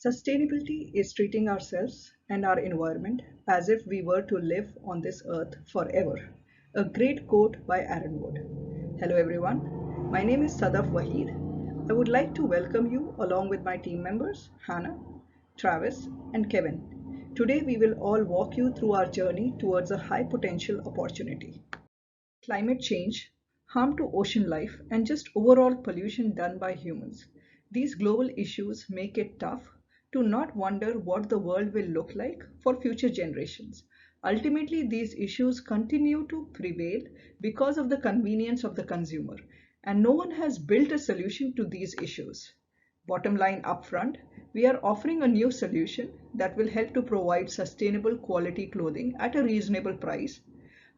Sustainability is treating ourselves and our environment as if we were to live on this earth forever. A great quote by Aaron Wood. Hello everyone, my name is Sadaf Waheed. I would like to welcome you along with my team members Hannah, Travis, and Kevin. Today we will all walk you through our journey towards a high potential opportunity. Climate change, harm to ocean life, and just overall pollution done by humans. These global issues make it tough to not wonder what the world will look like for future generations. Ultimately, these issues continue to prevail because of the convenience of the consumer, and no one has built a solution to these issues. Bottom line upfront, we are offering a new solution that will help to provide sustainable quality clothing at a reasonable price.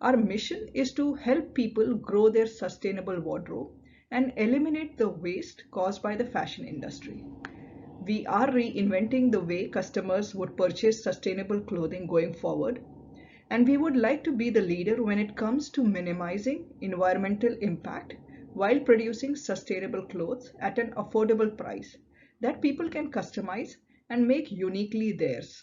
Our mission is to help people grow their sustainable wardrobe and eliminate the waste caused by the fashion industry. We are reinventing the way customers would purchase sustainable clothing going forward, and we would like to be the leader when it comes to minimizing environmental impact while producing sustainable clothes at an affordable price that people can customize and make uniquely theirs.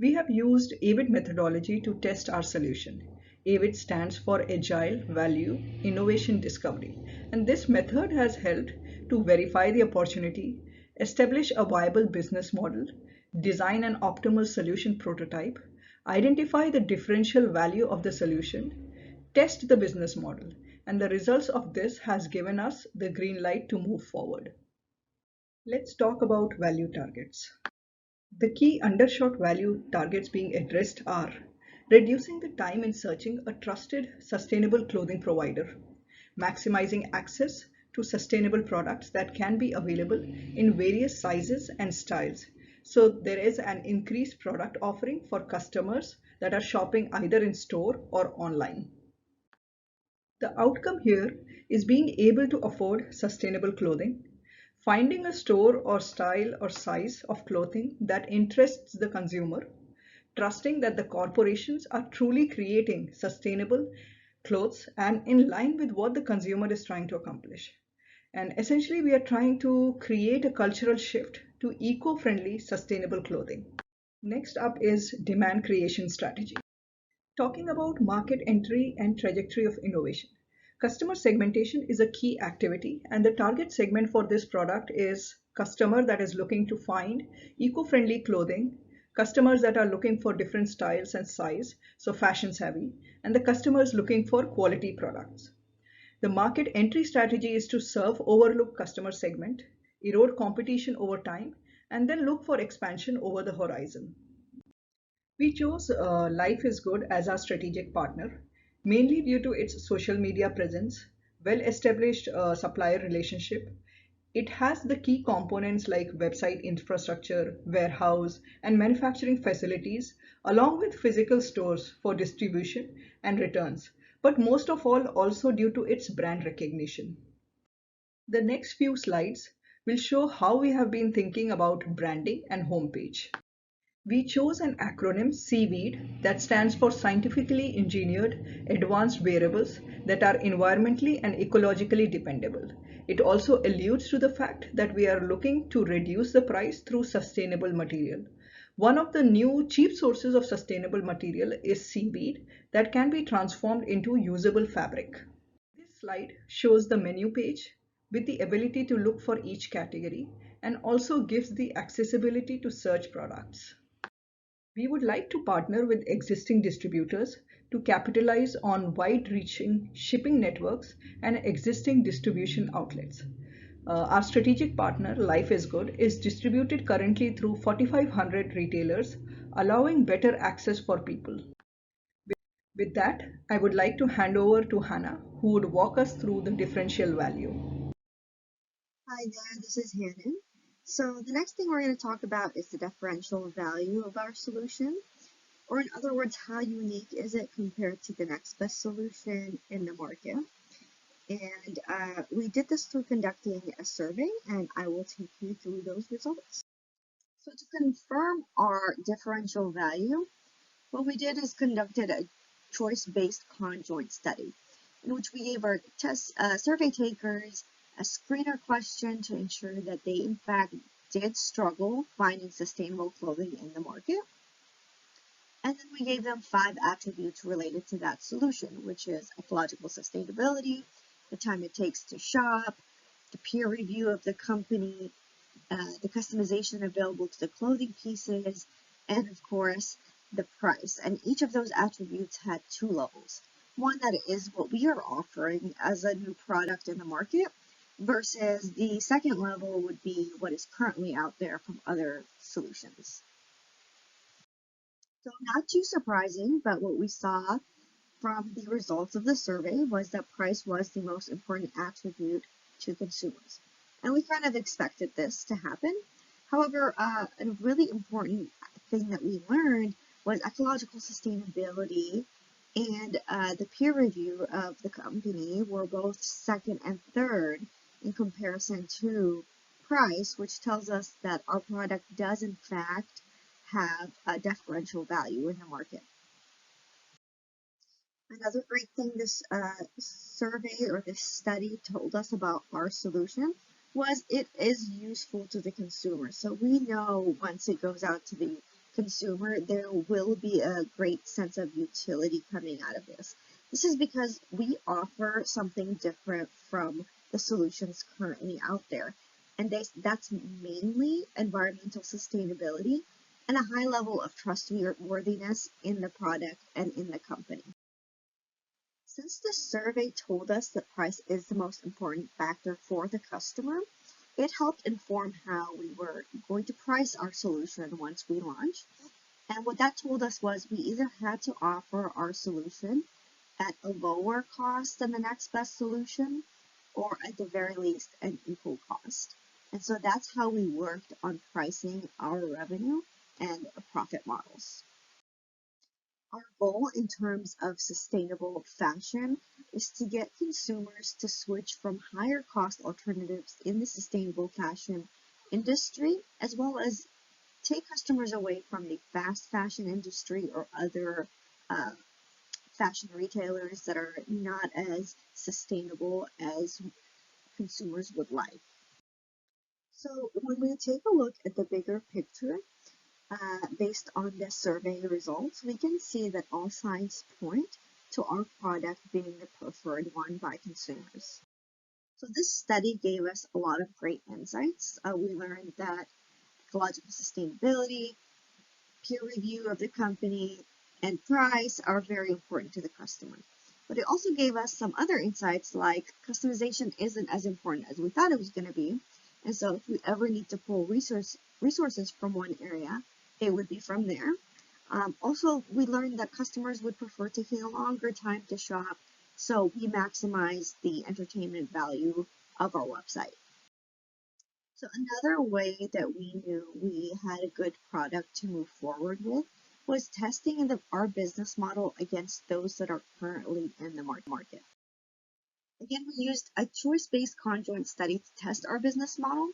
We have used AVID methodology to test our solution. AVID stands for Agile, Value, Innovation, Discovery. And this method has helped to verify the opportunity, establish a viable business model, design an optimal solution prototype, identify the differential value of the solution, test the business model. And the results of this has given us the green light to move forward. Let's talk about value targets. The key undershot value targets being addressed are reducing the time in searching a trusted, sustainable clothing provider, maximizing access to sustainable products that can be available in various sizes and styles. So there is an increased product offering for customers that are shopping either in store or online. The outcome here is being able to afford sustainable clothing, finding a store or style or size of clothing that interests the consumer, trusting that the corporations are truly creating sustainable clothes and in line with what the consumer is trying to accomplish. And essentially, we are trying to create a cultural shift to eco-friendly, sustainable clothing. Next up is demand creation strategy. Talking about market entry and trajectory of innovation. Customer segmentation is a key activity, and the target segment for this product is customer that is looking to find eco-friendly clothing, customers that are looking for different styles and size, so fashion savvy, and the customers looking for quality products. The market entry strategy is to serve overlooked customer segment, erode competition over time, and then look for expansion over the horizon. We chose Life is Good as our strategic partner, mainly due to its social media presence, well-established supplier relationship. It has the key components like website infrastructure, warehouse, and manufacturing facilities, along with physical stores for distribution and returns, but most of all also due to its brand recognition. The next few slides will show how we have been thinking about branding and homepage. We chose an acronym CVED that stands for Scientifically Engineered Advanced Wearables that are environmentally and ecologically dependable. It also alludes to the fact that we are looking to reduce the price through sustainable material. One of the new cheap sources of sustainable material is seaweed that can be transformed into usable fabric. This slide shows the menu page with the ability to look for each category and also gives the accessibility to search products. We would like to partner with existing distributors to capitalize on wide-reaching shipping networks and existing distribution outlets. Our strategic partner, Life is Good, is distributed currently through 4,500 retailers, allowing better access for people. With that, I would like to hand over to Hannah, who would walk us through the differential value. Hi there, this is Hannon. So the next thing we're going to talk about is the differential value of our solution, or in other words, how unique is it compared to the next best solution in the market. And we did this through conducting a survey, and I will take you through those results. So to confirm our differential value, what we did is conducted a choice-based conjoint study in which we gave our survey takers a screener question to ensure that they in fact did struggle finding sustainable clothing in the market. And then we gave them 5 attributes related to that solution, which is ecological sustainability, the time it takes to shop, the peer review of the company, the customization available to the clothing pieces, and of course, the price. And each of those attributes had 2 levels. One that is what we are offering as a new product in the market, versus the second level would be what is currently out there from other solutions. So not too surprising, but what we saw from the results of the survey was that price was the most important attribute to consumers. And we kind of expected this to happen. However, a really important thing that we learned was ecological sustainability and the peer review of the company were both second and third in comparison to price, which tells us that our product does in fact have a differential value in the market. Another great thing this survey or this study told us about our solution was it is useful to the consumer. So we know once it goes out to the consumer, there will be a great sense of utility coming out of this. This is because we offer something different from the solutions currently out there. And that's mainly environmental sustainability and a high level of trustworthiness in the product and in the company. Since the survey told us that price is the most important factor for the customer, it helped inform how we were going to price our solution once we launched. And what that told us was we either had to offer our solution at a lower cost than the next best solution, or at the very least an equal cost. And so that's how we worked on pricing our revenue and profit models. Our goal in terms of sustainable fashion is to get consumers to switch from higher cost alternatives in the sustainable fashion industry, as well as take customers away from the fast fashion industry or other fashion retailers that are not as sustainable as consumers would like. So when we take a look at the bigger picture, based on the survey results, we can see that all signs point to our product being the preferred one by consumers. So this study gave us a lot of great insights. We learned that ecological sustainability, peer review of the company, and price are very important to the customer. But it also gave us some other insights like customization isn't as important as we thought it was going to be. And so if we ever need to pull resources from one area, it would be from there. Also, we learned that customers would prefer taking a longer time to shop, so we maximize the entertainment value of our website. So another way that we knew we had a good product to move forward with was testing our business model against those that are currently in the market. Again, we used a choice-based conjoint study to test our business model.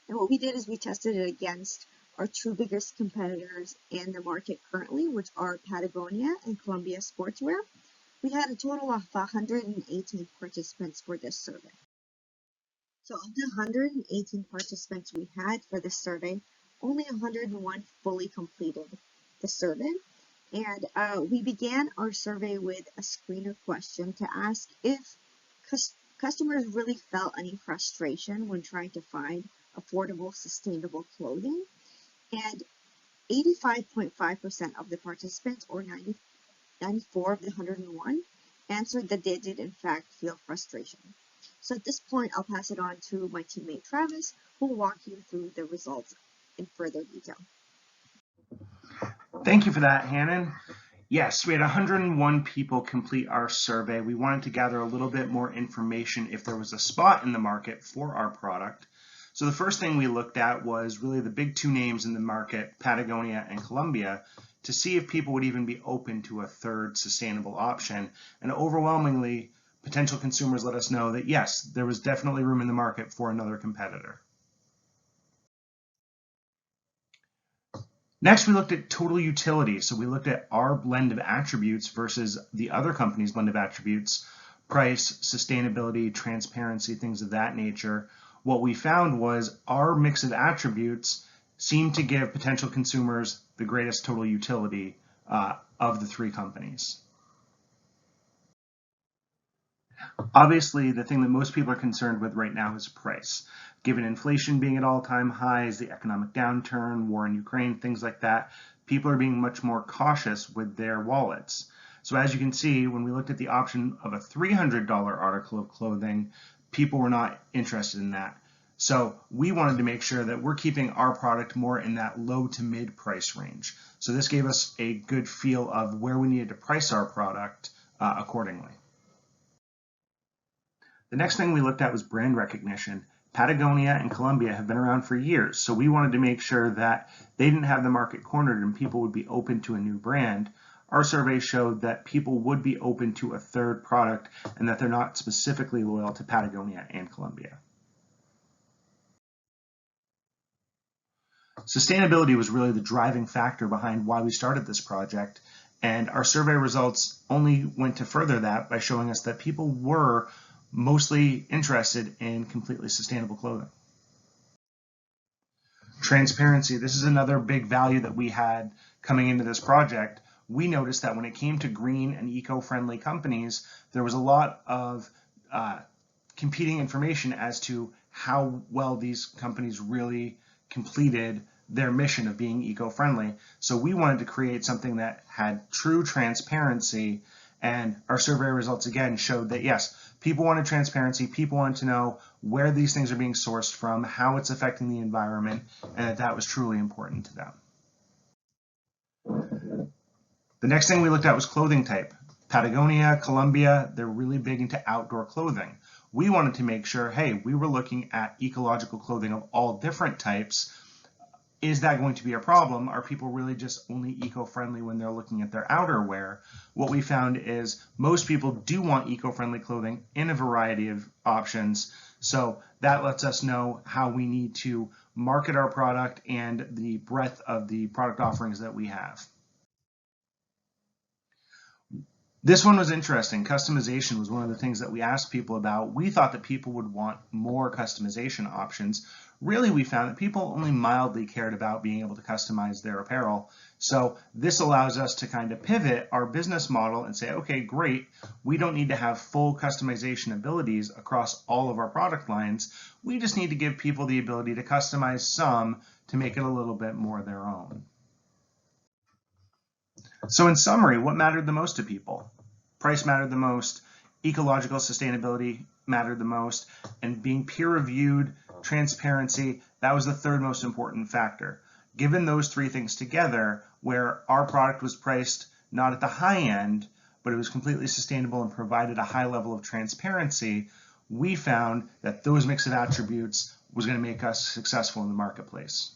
And what we did is we tested it against our 2 biggest competitors in the market currently, which are Patagonia and Columbia Sportswear. We had a total of 118 participants for this survey. So of the 118 participants we had for this survey, only 101 fully completed the survey. And we began our survey with a screener question to ask if customers really felt any frustration when trying to find affordable, sustainable clothing. And 85.5% of the participants, or 94 of the 101, answered that they did in fact feel frustration. So at this point, I'll pass it on to my teammate Travis, who will walk you through the results in further detail. Thank you for that, Hannon. Yes, we had 101 people complete our survey. We wanted to gather a little bit more information if there was a spot in the market for our product. So the first thing we looked at was really the big 2 names in the market, Patagonia and Columbia, to see if people would even be open to a third sustainable option. And overwhelmingly, potential consumers let us know that yes, there was definitely room in the market for another competitor. Next, we looked at total utility. So we looked at our blend of attributes versus the other company's blend of attributes, price, sustainability, transparency, things of that nature, what we found was our mix of attributes seemed to give potential consumers the greatest total utility of the three companies. Obviously, the thing that most people are concerned with right now is price. Given inflation being at all-time highs, the economic downturn, war in Ukraine, things like that, people are being much more cautious with their wallets. So as you can see, when we looked at the option of a $300 article of clothing, people were not interested in that. So we wanted to make sure that we're keeping our product more in that low to mid price range. So this gave us a good feel of where we needed to price our product accordingly. The next thing we looked at was brand recognition. Patagonia and Columbia have been around for years, so we wanted to make sure that they didn't have the market cornered and people would be open to a new brand. Our survey showed that people would be open to a third product and that they're not specifically loyal to Patagonia and Columbia. Sustainability was really the driving factor behind why we started this project, and our survey results only went to further that by showing us that people were mostly interested in completely sustainable clothing. Transparency. This is another big value that we had coming into this project. We noticed that when it came to green and eco-friendly companies, there was a lot of competing information as to how well these companies really completed their mission of being eco-friendly. So we wanted to create something that had true transparency, and our survey results again showed that yes, people wanted transparency, people wanted to know where these things are being sourced from, how it's affecting the environment, and that was truly important to them. The next thing we looked at was clothing type. Patagonia, Columbia, they're really big into outdoor clothing. We wanted to make sure, hey, we were looking at ecological clothing of all different types. Is that going to be a problem? Are people really just only eco-friendly when they're looking at their outerwear? What we found is most people do want eco-friendly clothing in a variety of options. So that lets us know how we need to market our product and the breadth of the product offerings that we have. This one was interesting. Customization was one of the things that we asked people about. We thought that people would want more customization options. Really, we found that people only mildly cared about being able to customize their apparel. So this allows us to kind of pivot our business model and say, okay, great. We don't need to have full customization abilities across all of our product lines. We just need to give people the ability to customize some to make it a little bit more their own. So in summary, what mattered the most to people? Price mattered the most, ecological sustainability mattered the most, and being peer-reviewed, transparency, that was the third most important factor. Given those three things together, where our product was priced not at the high end, but it was completely sustainable and provided a high level of transparency, we found that those mix of attributes was going to make us successful in the marketplace.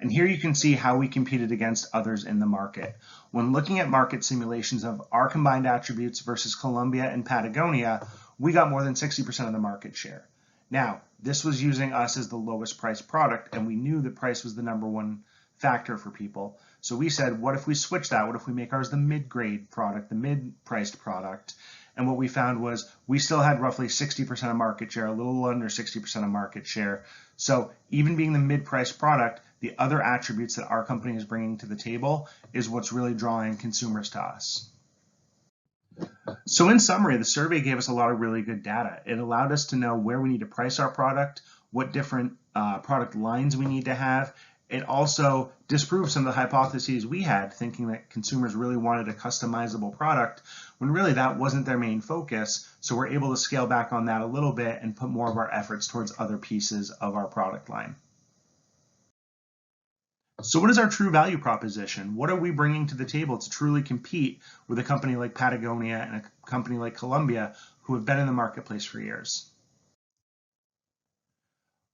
And here you can see how we competed against others in the market. When looking at market simulations of our combined attributes versus Columbia and Patagonia, we got more than 60% of the market share. Now, this was using us as the lowest priced product, and we knew that price was the #1 factor for people. So we said, what if we switch that? What if we make ours the mid-grade product, the mid-priced product? And what we found was we still had roughly 60% of market share, a little under 60% of market share. So even being the mid-priced product, the other attributes that our company is bringing to the table is what's really drawing consumers to us. So in summary, the survey gave us a lot of really good data. It allowed us to know where we need to price our product, what different product lines we need to have. It also disproved some of the hypotheses we had, thinking that consumers really wanted a customizable product, when really that wasn't their main focus. So we're able to scale back on that a little bit and put more of our efforts towards other pieces of our product line. So what is our true value proposition? What are we bringing to the table to truly compete with a company like Patagonia and a company like Columbia, who have been in the marketplace for years?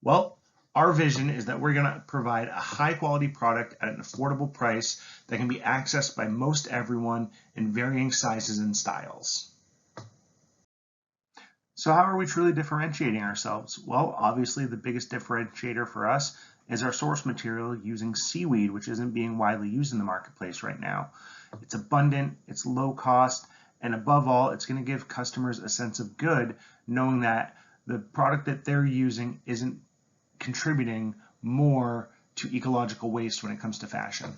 Well, our vision is that we're going to provide a high quality product at an affordable price that can be accessed by most everyone in varying sizes and styles. So how are we truly differentiating ourselves? Well, obviously the biggest differentiator for us is our source material using seaweed, which isn't being widely used in the marketplace right now. It's abundant, it's low cost, and above all, it's going to give customers a sense of good, knowing that the product that they're using isn't contributing more to ecological waste when it comes to fashion.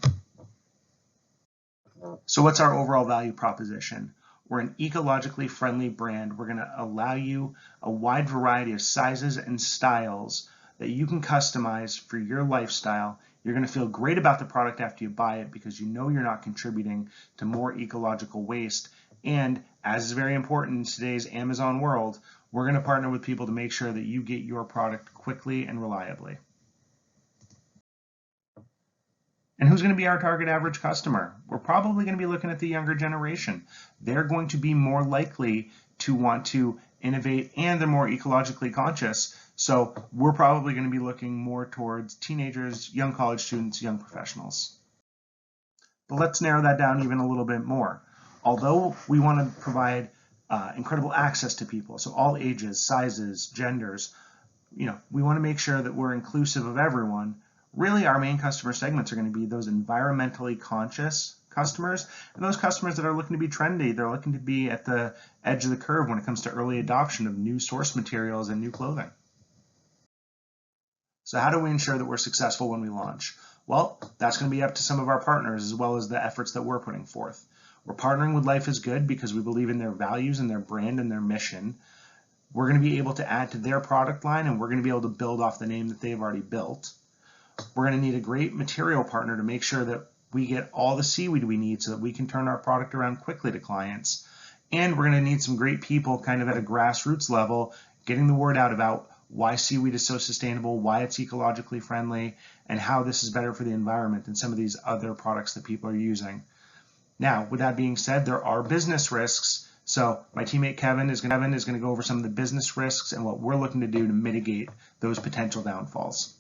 So what's our overall value proposition? We're an ecologically friendly brand. We're going to allow you a wide variety of sizes and styles that you can customize for your lifestyle. You're going to feel great about the product after you buy it because you know you're not contributing to more ecological waste. And as is very important in today's Amazon world, we're going to partner with people to make sure that you get your product quickly and reliably. And who's going to be our target average customer? We're probably going to be looking at the younger generation. They're going to be more likely to want to innovate, and they're more ecologically conscious. So we're probably going to be looking more towards teenagers, young college students, young professionals. But let's narrow that down even a little bit more. Although we want to provide incredible access to people, so all ages, sizes, genders, we want to make sure that we're inclusive of everyone. Really, our main customer segments are going to be those environmentally conscious customers and those customers that are looking to be trendy. They're looking to be at the edge of the curve when it comes to early adoption of new source materials and new clothing. So how do we ensure that we're successful when we launch? Well, that's going to be up to some of our partners as well as the efforts that we're putting forth. We're partnering with Life is Good because we believe in their values and their brand and their mission. We're going to be able to add to their product line, and we're going to be able to build off the name that they've already built. We're going to need a great material partner to make sure that we get all the seaweed we need so that we can turn our product around quickly to clients. And we're going to need some great people kind of at a grassroots level, getting the word out about why seaweed is so sustainable, why it's ecologically friendly, and how this is better for the environment than some of these other products that people are using. Now, with that being said, there are business risks. So my teammate Kevin is going to go over some of the business risks and what we're looking to do to mitigate those potential downfalls.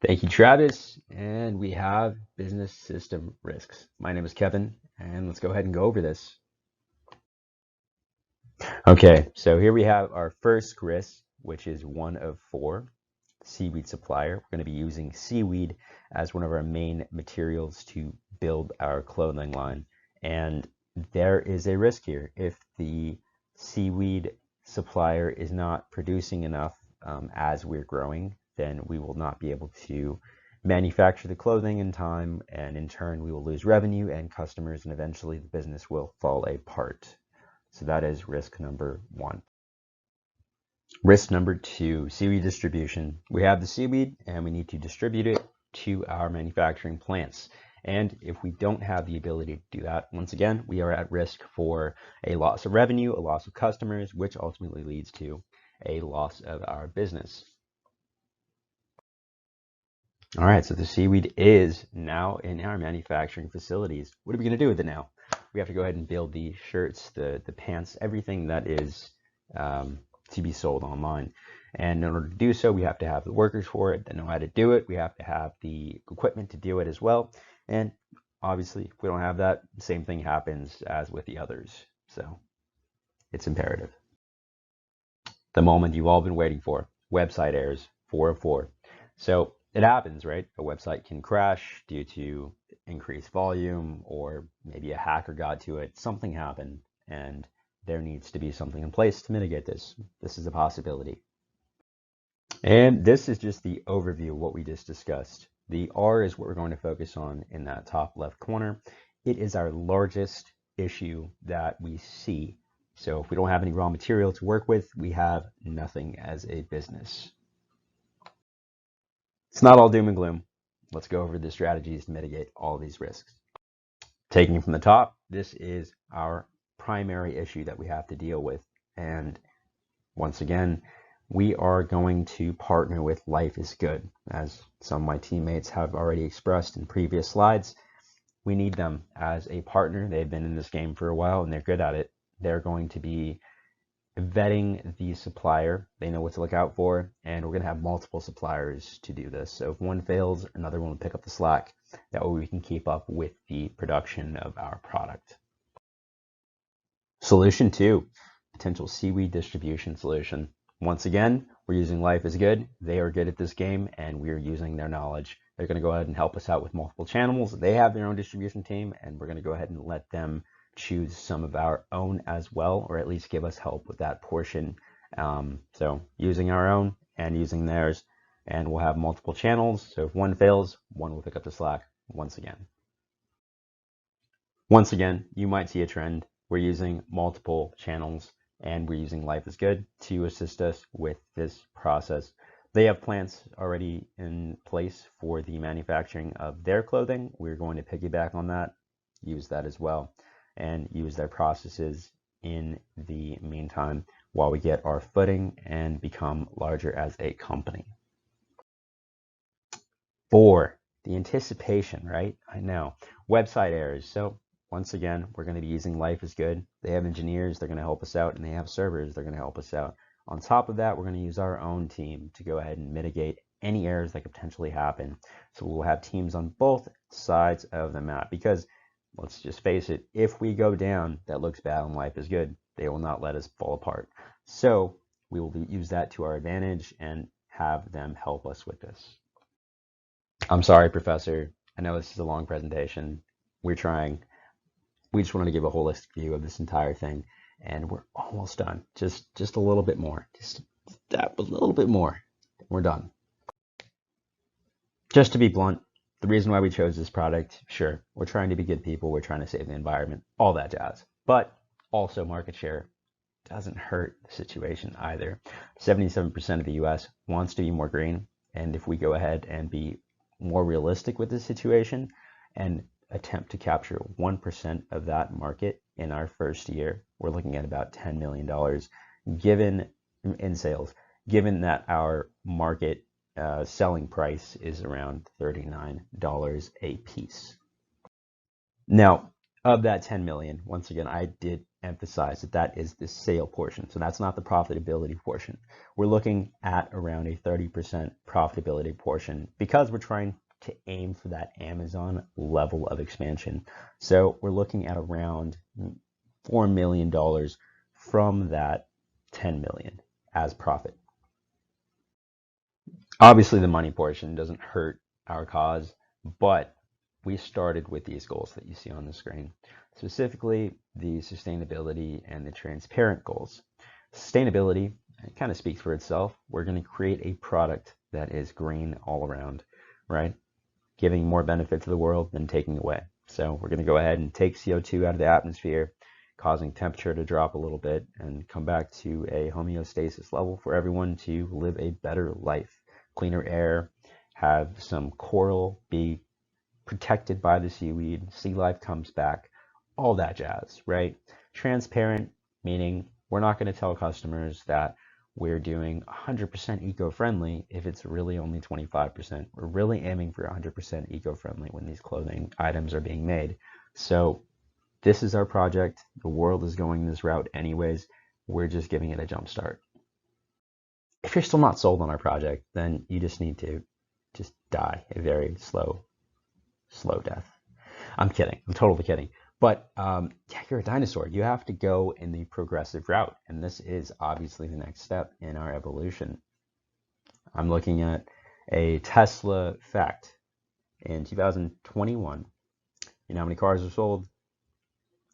Thank you, Travis. And we have business system risks. My name is Kevin, and let's go ahead and go over this. Okay, so here we have our first risk, which is one of 4, seaweed supplier. We're going to be using seaweed as one of our main materials to build our clothing line. And there is a risk here. If the seaweed supplier is not producing enough as we're growing, then we will not be able to manufacture the clothing in time, and in turn we will lose revenue and customers, and eventually the business will fall apart. So that is risk number 1. Risk number 2, seaweed distribution. We have the seaweed and we need to distribute it to our manufacturing plants. And if we don't have the ability to do that, once again, we are at risk for a loss of revenue, a loss of customers, which ultimately leads to a loss of our business. All right, so the seaweed is now in our manufacturing facilities. What are we going to do with it now? We have to go ahead and build the shirts, the pants, everything that is to be sold online. And in order to do so, we have to have the workers for it that know how to do it. We have to have the equipment to do it as well. And obviously, if we don't have that, the same thing happens as with the others. So it's imperative. The moment you've all been waiting for, website errors, 404. So it happens, right? A website can crash due to increased volume, or maybe a hacker got to it, something happened, and there needs to be something in place to mitigate this. This is a possibility. And this is just the overview of what we just discussed. The R is what we're going to focus on in that top left corner. It is our largest issue that we see. So if we don't have any raw material to work with, we have nothing as a business. It's not all doom and gloom. Let's go over the strategies to mitigate all these risks. Taking from the top, this is our primary issue that we have to deal with. And once again, we are going to partner with Life is Good. As some of my teammates have already expressed in previous slides, we need them as a partner. They've been in this game for a while and they're good at it. They're going to be vetting the supplier. They know what to look out for, and we're going to have multiple suppliers to do this. So if one fails, another one will pick up the slack. That way we can keep up with the production of our product. Solution 2, potential seaweed distribution solution. Once again, we're using Life is Good. They are good at this game, and we're using their knowledge. They're going to go ahead and help us out with multiple channels. They have their own distribution team, and we're going to go ahead and let them choose some of our own as well, or at least give us help with that portion. So using our own and using theirs, and we'll have multiple channels. So if one fails, one will pick up the slack once again. Once again, you might see a trend. We're using multiple channels and we're using Life is Good to assist us with this process. They have plants already in place for the manufacturing of their clothing. We're going to piggyback on that, use that as well, and use their processes in the meantime while we get our footing and become larger as a company. 4, the anticipation, right? I know. Website errors. So once again, we're going to be using Life is Good. They have engineers, they're going to help us out, and they have servers, they're going to help us out. On top of that, we're going to use our own team to go ahead and mitigate any errors that could potentially happen. So we'll have teams on both sides of the map, because let's just face it, if we go down, that looks bad on Life is Good. They will not let us fall apart. So we will use that to our advantage and have them help us with this. I'm sorry, Professor. I know this is a long presentation. We're trying. We just wanted to give a holistic view of this entire thing, and we're almost done. Just a little bit more. Just that, a little bit more. We're done. Just to be blunt, the reason why we chose this product, sure, we're trying to be good people. We're trying to save the environment, all that jazz. But also market share doesn't hurt the situation either. 77% of the US wants to be more green, and if we go ahead and be more realistic with this situation and attempt to capture 1% of that market in our first year, we're looking at about $10 million given in sales, given that our market selling price is around $39 a piece. Now, of that 10 million, once again, I did emphasize that that is the sale portion. So that's not the profitability portion. We're looking at around a 30% profitability portion because we're trying to aim for that Amazon level of expansion. So we're looking at around $4 million from that 10 million as profit. Obviously, the money portion doesn't hurt our cause, but we started with these goals that you see on the screen, specifically the sustainability and the transparent goals. Sustainability, it kind of speaks for itself. We're going to create a product that is green all around, right? Giving more benefit to the world than taking away. So we're going to go ahead and take CO2 out of the atmosphere, causing temperature to drop a little bit and come back to a homeostasis level for everyone to live a better life. Cleaner air, have some coral be protected by the seaweed, sea life comes back, all that jazz, right? Transparent, meaning we're not going to tell customers that we're doing 100% eco-friendly if it's really only 25%. We're really aiming for 100% eco-friendly when these clothing items are being made. So this is our project. The world is going this route anyways. We're just giving it a jump start. If you're still not sold on our project, then you just need to just die a very slow death. I'm kidding. I'm totally kidding. But yeah, you're a dinosaur. You have to go in the progressive route. And this is obviously the next step in our evolution. I'm looking at a Tesla fact. In 2021, you know how many cars were sold?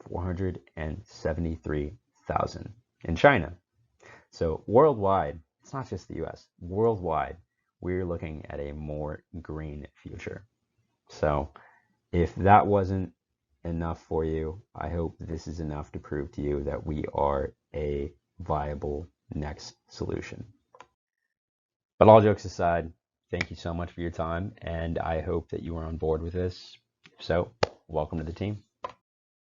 473,000 in China. So worldwide, it's not just the US, worldwide, we're looking at a more green future. So if that wasn't enough for you, I hope this is enough to prove to you that we are a viable next solution. But all jokes aside, thank you so much for your time, and I hope that you are on board with this. So, welcome to the team.